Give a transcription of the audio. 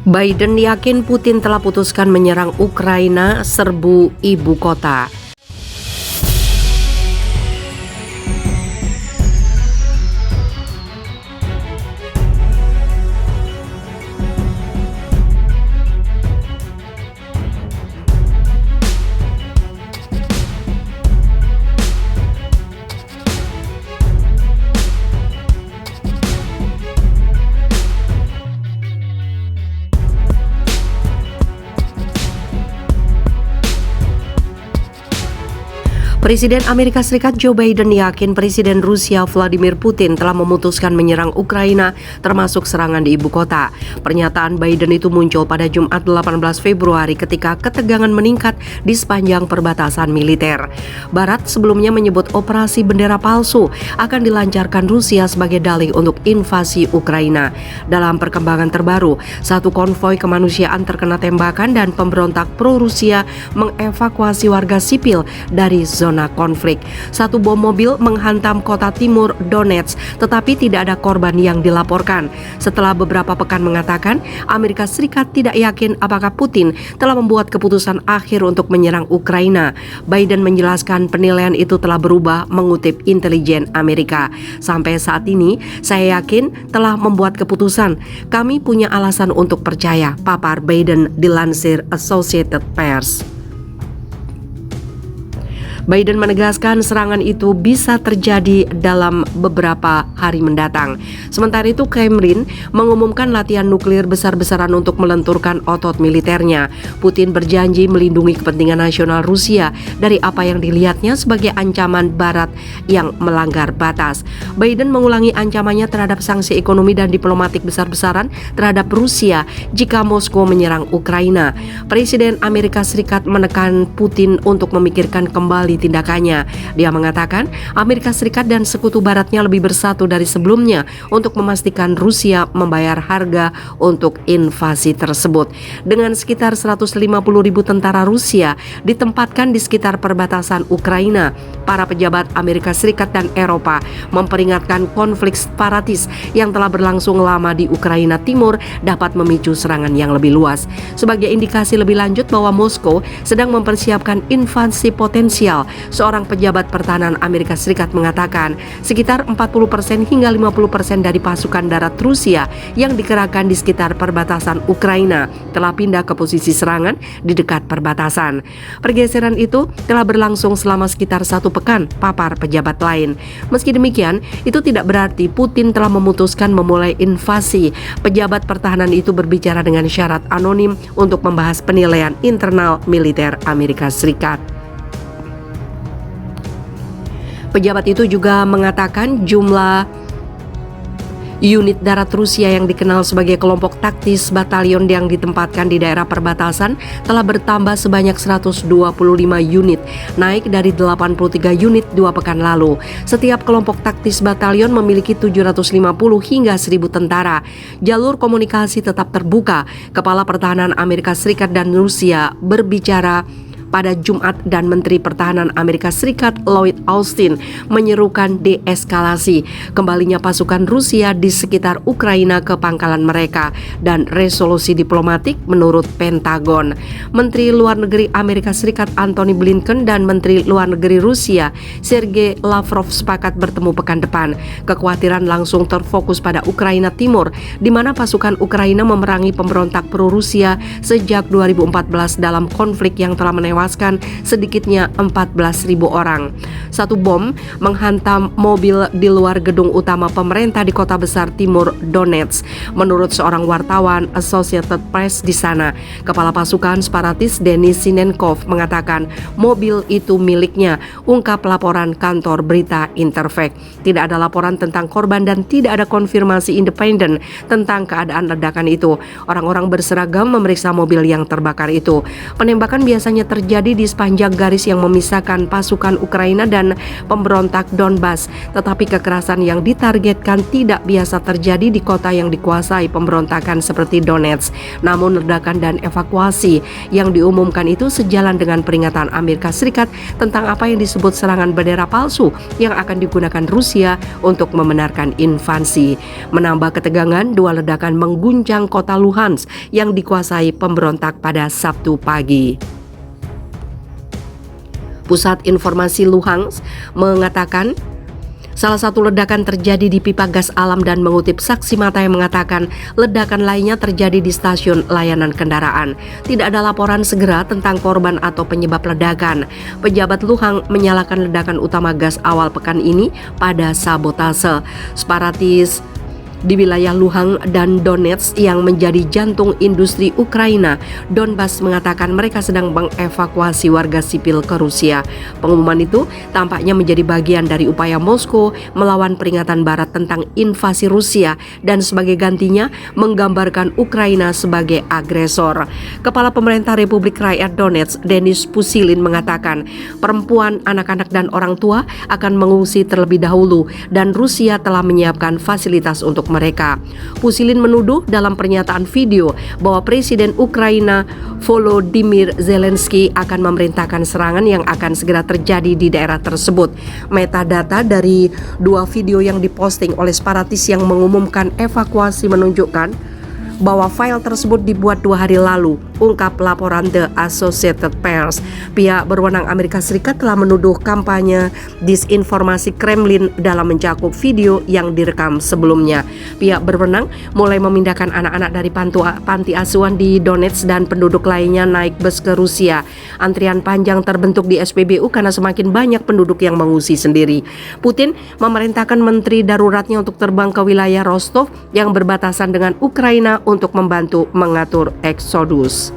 Biden yakin Putin telah putuskan menyerang Ukraina, serbu ibu kota. Presiden Amerika Serikat Joe Biden yakin Presiden Rusia Vladimir Putin telah memutuskan menyerang Ukraina, termasuk serangan di ibu kota. Pernyataan Biden itu muncul pada Jumat 18 Februari ketika ketegangan meningkat di sepanjang perbatasan militer. Barat sebelumnya menyebut operasi bendera palsu akan dilancarkan Rusia sebagai dalih untuk invasi Ukraina. Dalam perkembangan terbaru, satu konvoi kemanusiaan terkena tembakan dan pemberontak pro-Rusia mengevakuasi warga sipil dari zona konflik. Satu bom mobil menghantam kota timur Donetsk, tetapi tidak ada korban yang dilaporkan. Setelah beberapa pekan mengatakan, Amerika Serikat tidak yakin apakah Putin telah membuat keputusan akhir untuk menyerang Ukraina. Biden menjelaskan penilaian itu telah berubah mengutip intelijen Amerika. Sampai saat ini, saya yakin telah membuat keputusan. Kami punya alasan untuk percaya, papar Biden dilansir Associated Press. Biden menegaskan serangan itu bisa terjadi dalam beberapa hari mendatang. Sementara itu, Kremlin mengumumkan latihan nuklir besar-besaran untuk melenturkan otot militernya. Putin berjanji melindungi kepentingan nasional Rusia dari apa yang dilihatnya sebagai ancaman Barat yang melanggar batas. Biden mengulangi ancamannya terhadap sanksi ekonomi dan diplomatik besar-besaran terhadap Rusia jika Moskow menyerang Ukraina. Presiden Amerika Serikat menekan Putin untuk memikirkan kembali tindakannya. Dia mengatakan Amerika Serikat dan sekutu baratnya lebih bersatu dari sebelumnya untuk memastikan Rusia membayar harga untuk invasi tersebut. Dengan sekitar 150.000 tentara Rusia ditempatkan di sekitar perbatasan Ukraina, para pejabat Amerika Serikat dan Eropa memperingatkan konflik separatis yang telah berlangsung lama di Ukraina Timur dapat memicu serangan yang lebih luas. Sebagai indikasi lebih lanjut bahwa Moskow sedang mempersiapkan invasi potensial, seorang pejabat pertahanan Amerika Serikat mengatakan sekitar 40% hingga 50% dari pasukan darat Rusia yang dikerahkan di sekitar perbatasan Ukraina telah pindah ke posisi serangan di dekat perbatasan. Pergeseran itu telah berlangsung selama sekitar 1 pekan, papar pejabat lain. Meski demikian, itu tidak berarti Putin telah memutuskan memulai invasi. Pejabat pertahanan itu berbicara dengan syarat anonim untuk membahas penilaian internal militer Amerika Serikat. Pejabat itu juga mengatakan jumlah unit darat Rusia yang dikenal sebagai kelompok taktis batalion yang ditempatkan di daerah perbatasan telah bertambah sebanyak 125 unit, naik dari 83 unit 2 pekan lalu. Setiap kelompok taktis batalion memiliki 750 hingga 1.000 tentara. Jalur komunikasi tetap terbuka. Kepala Pertahanan Amerika Serikat dan Rusia berbicara pada Jumat dan Menteri Pertahanan Amerika Serikat Lloyd Austin menyerukan deeskalasi, kembalinya pasukan Rusia di sekitar Ukraina ke pangkalan mereka, dan resolusi diplomatik menurut Pentagon. Menteri Luar Negeri Amerika Serikat Antony Blinken dan Menteri Luar Negeri Rusia Sergei Lavrov sepakat bertemu pekan depan. Kekhawatiran langsung terfokus pada Ukraina Timur, di mana pasukan Ukraina memerangi pemberontak pro-Rusia sejak 2014 dalam konflik yang telah menewaskan sedikitnya 14.000 orang. Satu bom menghantam mobil di luar gedung utama pemerintah di kota besar timur Donetsk. Menurut seorang wartawan Associated Press di sana, kepala pasukan separatis Denis Sinenkov mengatakan mobil itu miliknya, ungkap laporan kantor berita Interfax. Tidak ada laporan tentang korban dan tidak ada konfirmasi independen tentang keadaan ledakan itu. Orang-orang berseragam memeriksa mobil yang terbakar itu. Penembakan biasanya terjadi terjadi di sepanjang garis yang memisahkan pasukan Ukraina dan pemberontak Donbas, tetapi kekerasan yang ditargetkan tidak biasa terjadi di kota yang dikuasai pemberontakan seperti Donetsk. Namun ledakan dan evakuasi yang diumumkan itu sejalan dengan peringatan Amerika Serikat tentang apa yang disebut serangan bendera palsu yang akan digunakan Rusia untuk membenarkan invasi. Menambah ketegangan, dua ledakan mengguncang kota Luhansk yang dikuasai pemberontak pada Sabtu pagi. Pusat Informasi Luhansk mengatakan salah satu ledakan terjadi di pipa gas alam dan mengutip saksi mata yang mengatakan ledakan lainnya terjadi di stasiun layanan kendaraan. Tidak ada laporan segera tentang korban atau penyebab ledakan. Pejabat Luhansk menyalahkan ledakan utama gas awal pekan ini pada sabotase. Separatis di wilayah Luhansk dan Donetsk yang menjadi jantung industri Ukraina, Donbas mengatakan mereka sedang mengevakuasi warga sipil ke Rusia. Pengumuman itu tampaknya menjadi bagian dari upaya Moskow melawan peringatan Barat tentang invasi Rusia dan sebagai gantinya menggambarkan Ukraina sebagai agresor. Kepala Pemerintah Republik Rakyat Donetsk, Denis Pusilin mengatakan perempuan, anak-anak dan orang tua akan mengungsi terlebih dahulu dan Rusia telah menyiapkan fasilitas untuk mereka. Pusilin menuduh dalam pernyataan video bahwa Presiden Ukraina Volodymyr Zelensky akan memerintahkan serangan yang akan segera terjadi di daerah tersebut. Metadata dari dua video yang diposting oleh separatis yang mengumumkan evakuasi menunjukkan bahwa file tersebut dibuat 2 hari lalu, ungkap laporan The Associated Press. Pihak berwenang Amerika Serikat telah menuduh kampanye disinformasi Kremlin dalam mencakup video yang direkam sebelumnya. Pihak berwenang mulai memindahkan anak-anak dari panti asuhan di Donetsk dan penduduk lainnya naik bus ke Rusia. Antrian panjang terbentuk di SPBU karena semakin banyak penduduk yang mengungsi sendiri. Putin memerintahkan menteri daruratnya untuk terbang ke wilayah Rostov yang berbatasan dengan Ukraina untuk membantu mengatur eksodus.